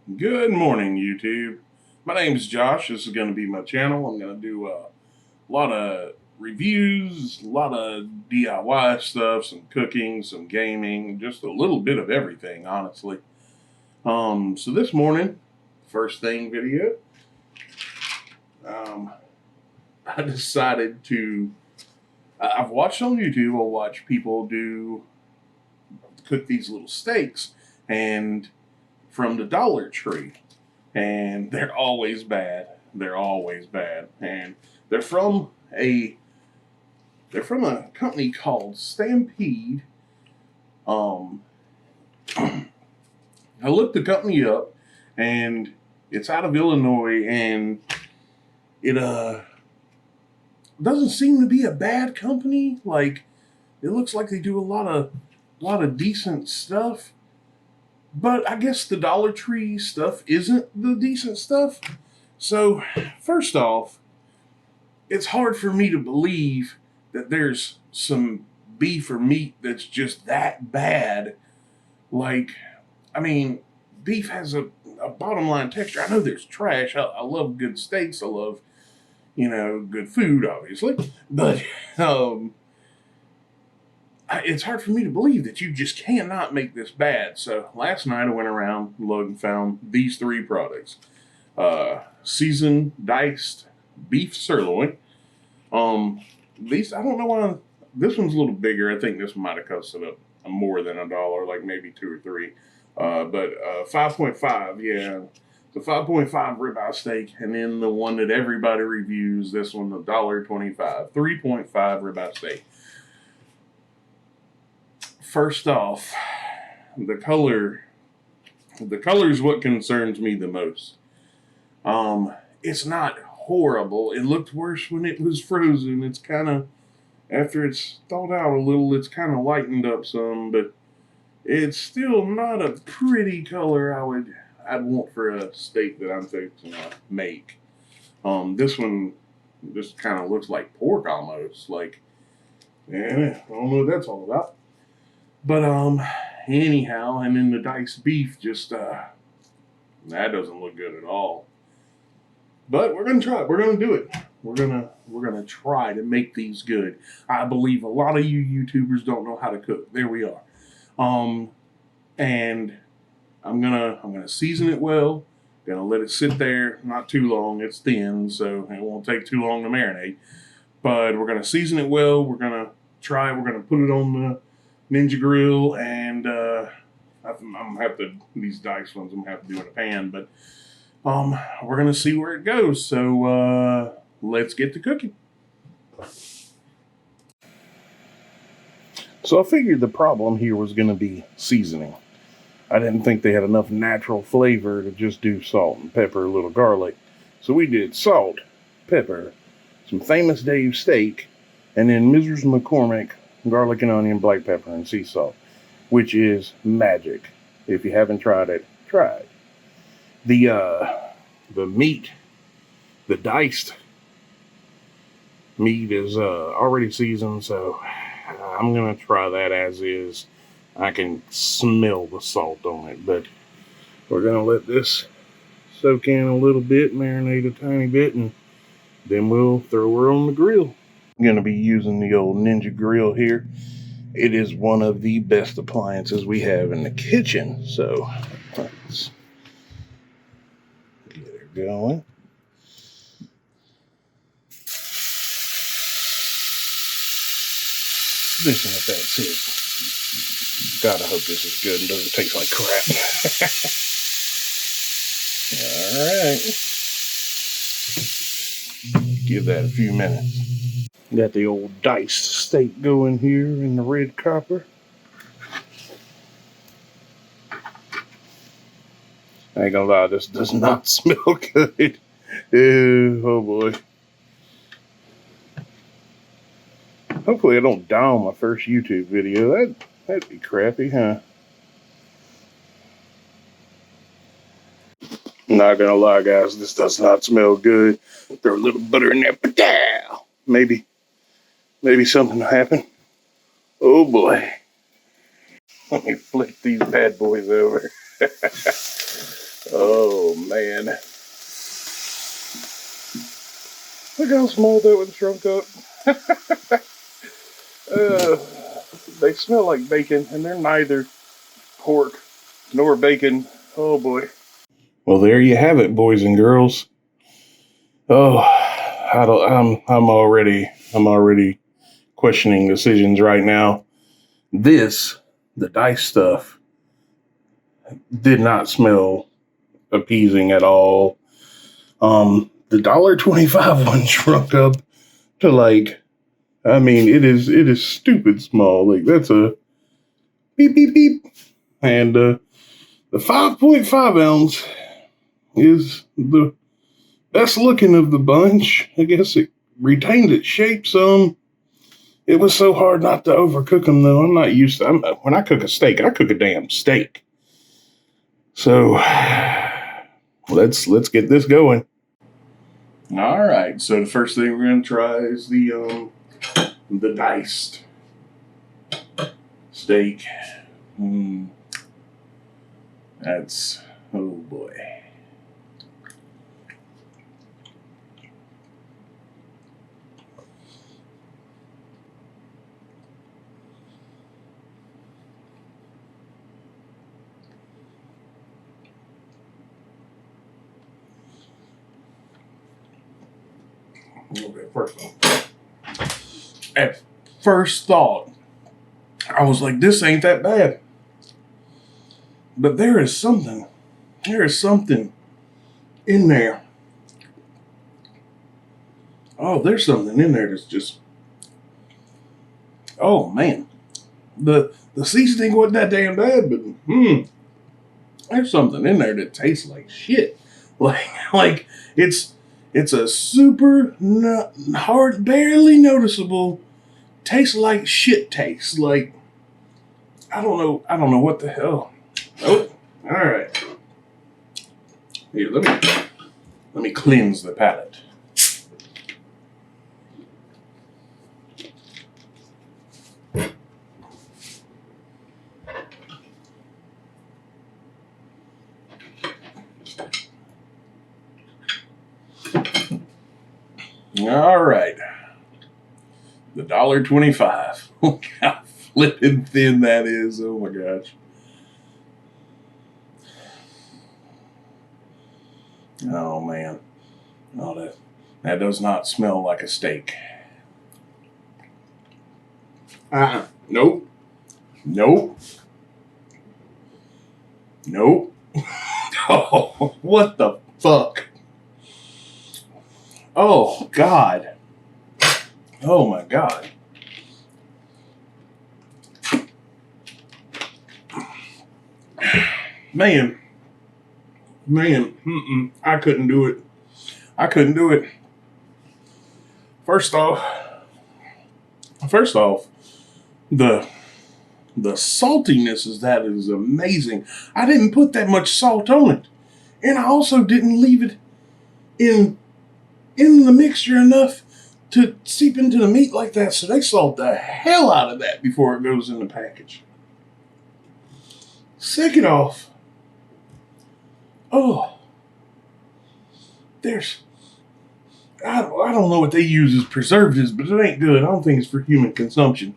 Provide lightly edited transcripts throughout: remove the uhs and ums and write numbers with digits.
Good morning, YouTube. My name is Josh. This is going to be my channel. I'm going to do a lot of reviews, a lot of DIY stuff, some cooking, some gaming, just a little bit of everything, honestly. So this morning, first thing video, I decided to. I've watched on YouTube. I'll watch people cook these little steaks, and from the Dollar Tree. And they're always bad. They're always bad. And they're from a company called Stampede. I looked the company up, and it's out of Illinois, and it doesn't seem to be a bad company. Like, it looks like they do a lot of decent stuff. But I guess the Dollar Tree stuff isn't the decent stuff. So, first off, it's hard for me to believe that there's some beef or meat that's just that bad. Like, I mean, beef has a bottom line texture. I know there's trash. I love good steaks. I love, good food, obviously. But it's hard for me to believe that you just cannot make this bad. So last night I went around, looked, and found these three products. Seasoned diced beef sirloin. These, I don't know why, this one's a little bigger. I think this might have costed more than $1, like maybe 2 or 3. But 5.5, yeah. The 5.5 ribeye steak, and then the one that everybody reviews, this one, $1.25. 3.5 ribeye steak. First off, the color is what concerns me the most. It's not horrible. It looked worse when it was frozen. It's kind of, after it's thawed out a little, it's kind of lightened up some, but it's still not a pretty color I'd want for a steak that I'm fixing to make. This one just kind of looks like pork almost. Like, yeah, I don't know what that's all about. But anyhow, and then the diced beef just that doesn't look good at all. But we're gonna try it. We're gonna do it. We're gonna try to make these good. I believe a lot of you YouTubers don't know how to cook. There we are. And I'm gonna season it well. Gonna let it sit there, not too long. It's thin, so it won't take too long to marinate. But we're gonna season it well. We're gonna try. We're gonna put it on the Ninja Grill, and I'm gonna have to, these diced ones I'm gonna have to do in a pan, but we're gonna see where it goes. So let's get to cooking. So I figured the problem here was gonna be seasoning. I didn't think they had enough natural flavor to just do salt and pepper, a little garlic. So we did salt, pepper, some Famous Dave steak, and then Mrs. McCormick garlic and onion, black pepper, and sea salt, which is magic. If you haven't tried it, try it. The meat, the diced meat is already seasoned, so I'm gonna try that as is. I can smell the salt on it, but we're gonna let this soak in a little bit, marinate a tiny bit, and then we'll throw her on the grill. I'm gonna be using the old Ninja Grill here. It is one of the best appliances we have in the kitchen. So let's get her going. Listen, if that's it. God, I hope this is good and doesn't taste like crap. All right. Give that a few minutes. Got the old diced steak going here in the red copper. I ain't gonna lie, this does not smell good. Oh boy. Hopefully I don't die on my first YouTube video. That'd be crappy, huh? Not gonna lie, guys, this does not smell good. Throw a little butter in there, but maybe something will happen. Oh boy. Let me flip these bad boys over. Oh man. Look how small that one shrunk up. They smell like bacon, and they're neither pork nor bacon. Oh boy. Well, there you have it, boys and girls. Oh, I'm already questioning decisions right now. The dice stuff, did not smell appeasing at all. The $1.25 one shrunk up to like, I mean, it is stupid small. Like that's a beep beep beep, and the 5.5 ounce is the best looking of the bunch. I guess it retained its shape some. It was so hard not to overcook them, though. I'm not used to. When I cook a steak, I cook a damn steak. So let's get this going. All right. So the first thing we're gonna try is the diced steak. That's, oh boy. Okay, at first thought, I was like, this ain't that bad. But there is something in there. Oh, there's something in there that's just, oh man. The seasoning wasn't that damn bad, but there's something in there that tastes like shit. Like it's a super hard, barely noticeable, tastes like shit taste. Like I don't know what the hell. Oh, all right. Here, let me cleanse the palate. All right. The $1.25. Look how flippin' thin that is. Oh my gosh. Oh man. Oh, that does not smell like a steak. Nope. Nope. Nope. Oh, what the fuck? Oh God. Oh my God. Man, I couldn't do it. I couldn't do it. First off, the saltiness is amazing. I didn't put that much salt on it, and I also didn't leave it in the mixture enough to seep into the meat like that. So they salt the hell out of that before it goes in the package. Second off, oh, I don't know what they use as preservatives, but it ain't good. I don't think it's for human consumption.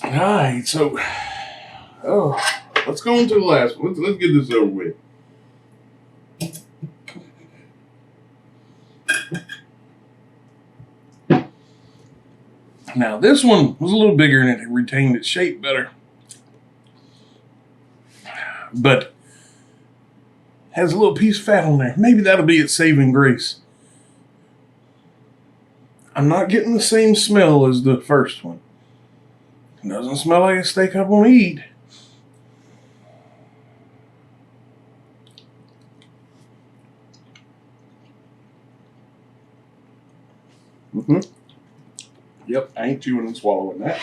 All right, so, let's go into the last one. Let's get this over with. Now, this one was a little bigger and it retained its shape better, but has a little piece of fat on there. Maybe that'll be its saving grace. I'm not getting the same smell as the first one. It doesn't smell like a steak I want to eat. Yep, I ain't chewing and swallowing that.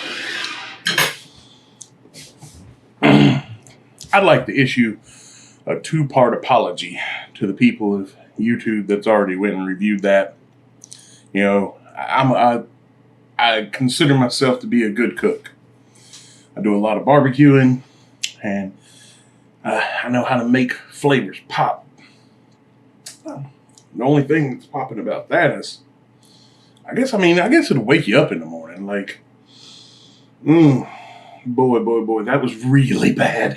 I'd like to issue a 2-part apology to the people of YouTube that's already went and reviewed that. You know, I consider myself to be a good cook. I do a lot of barbecuing, and I I know how to make flavors pop. The only thing that's popping about that is, I guess it'll wake you up in the morning. Like, boy, that was really bad.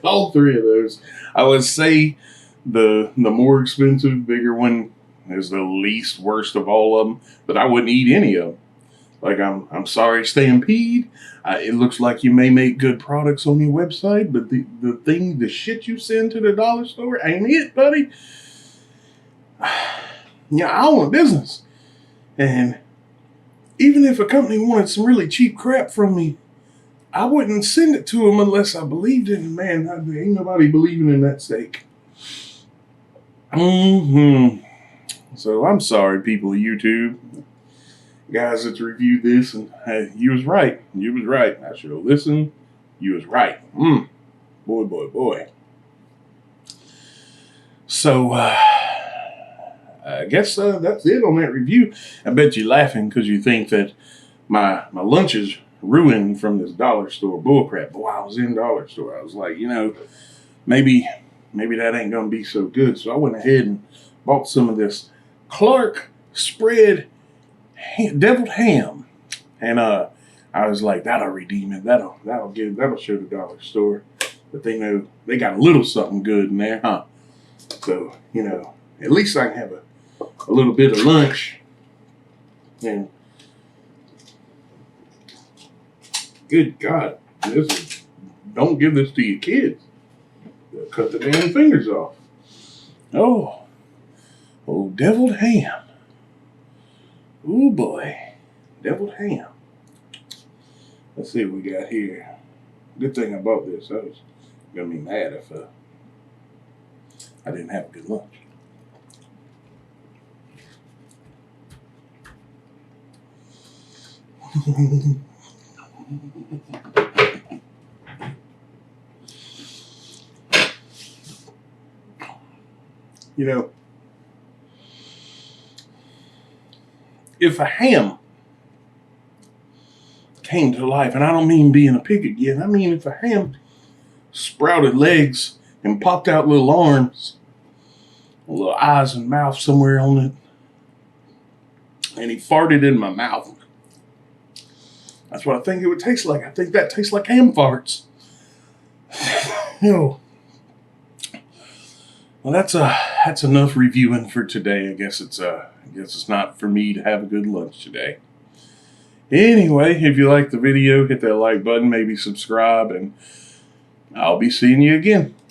All three of those. I would say the more expensive, bigger one is the least worst of all of them, but I wouldn't eat any of them. Like, I'm sorry, Stampede. It looks like you may make good products on your website, but the shit you send to the dollar store ain't it, buddy. Yeah, I own a business, and even if a company wanted some really cheap crap from me, I wouldn't send it to them unless I believed in it. Man, ain't nobody believing in that steak. So I'm sorry, people of YouTube, guys that reviewed this, and hey, you was right. You was right. I should have listened. You was right. Boy. So I guess that's it on that review. I bet you're laughing because you think that my lunch is ruined from this dollar store bullcrap. Boy, I was in dollar store. I was like, maybe that ain't gonna be so good. So I went ahead and bought some of this Clark spread deviled ham, and I was like, that'll redeem it. That'll show the dollar store that they know they got a little something good in there, huh? So at least I can have a little bit of lunch. And good God, don't give this to your kids. They'll cut the damn fingers off. Oh, deviled ham. Ooh boy, deviled ham. Let's see what we got here. Good thing I bought this. I was gonna be mad if I didn't have a good lunch. If a ham came to life, and I don't mean being a pig again, I mean if a ham sprouted legs and popped out little arms, little eyes and mouth somewhere on it, and he farted in my mouth. That's what I think it would taste like. I think that tastes like ham farts. Well, that's enough reviewing for today. I guess it's not for me to have a good lunch today. Anyway, if you like the video, hit that like button, maybe subscribe, and I'll be seeing you again.